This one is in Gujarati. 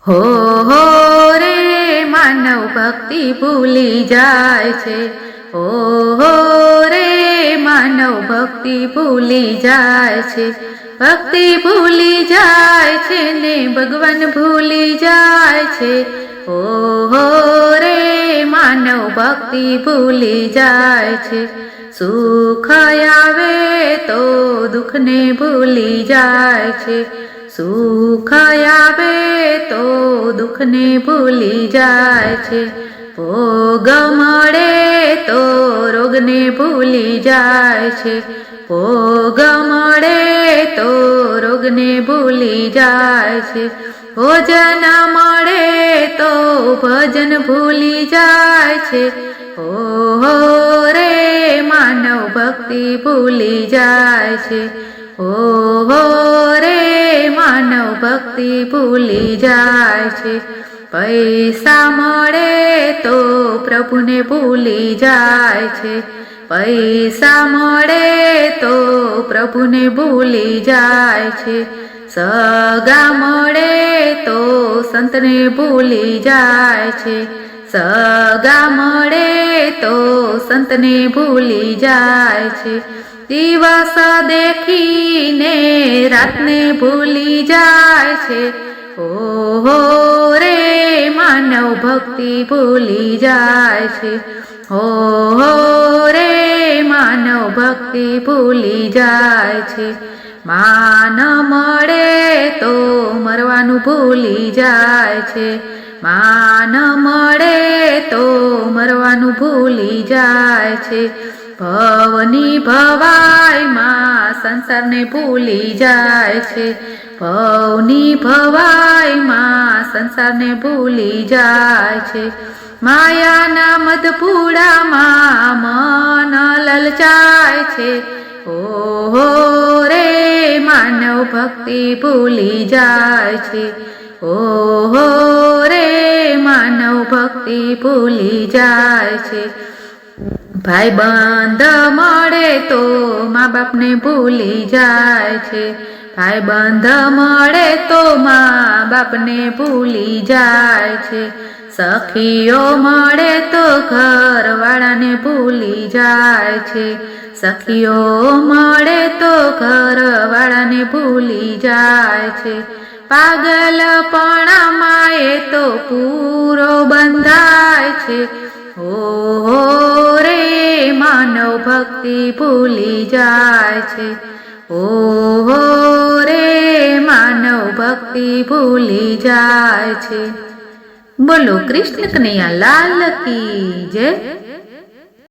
હો રે માનવ ભક્તિ ભૂલી જાય છે, હો રે માનવ ભક્તિ ભૂલી જાય છે, ભક્તિ ભૂલી જાય છે ને ભગવાન ભૂલી જાય છે, હો રે માનવ ભક્તિ ભૂલી જાય છે, સુખ આવે તો દુઃખને ભૂલી જાય છે, સુખ આવે તો દુઃખને ભૂલી જાય છે, ભોગ મળે તો રોગને ભૂલી જાય છે, ભોગ મળે તો રોગને ભૂલી જાય છે, ભોજન મળે તો ભજન ભૂલી જાય છે, હો રે માનવ ભક્તિ ભૂલી જાય છે, હો રે માનવ ભક્તિ ભૂલી જાય છે, પૈસા મળે તો પ્રભુને ભૂલી જાય છે, પૈસા મળે તો પ્રભુને ભૂલી જાય છે, સગા મળે તો સંતને ભૂલી જાય છે, સગા મળે તો સંતને ભૂલી જાય છે, દિવસ દેખીને રાતને ભૂલી જાય છે, હો રે માનવ ભક્તિ ભૂલી જાય છે, હો રે માનવ ભક્તિ ભૂલી જાય છે, માન મળે તો મરવાનું ભૂલી જાય છે, માન મળે તો મરવાનું ભૂલી જાય છે, ભવની ભવાઈમાં સંસારને ભૂલી જાય છે, ભવની ભવાઈમાં સંસારને ભૂલી જાય છે, માયાના મધપૂડામાં મન લલચાય છે, હો રે માનવ ભક્તિ ભૂલી જાય છે, હો રે માનવ ભક્તિ ભૂલી જાય છે, ભાઈ બંધ મળે તો મા બાપને ભૂલી જાય છે, ભાઈ બંધ મળે તો મા બાપને ભૂલી જાય છે, સખીઓ મળે તો ઘરવાળાને ભૂલી જાય છે, સખીઓ મળે તો ઘરવાળાને ભૂલી જાય છે, પાગલપણામાં એ તો પૂરો બંધાય છે, હો રે માનવ ભક્તિ ભૂલી જાય છે, હો રે માનવ ભક્તિ ભૂલી જાય છે। બોલો કૃષ્ણ કનૈયા લાલ કી જય।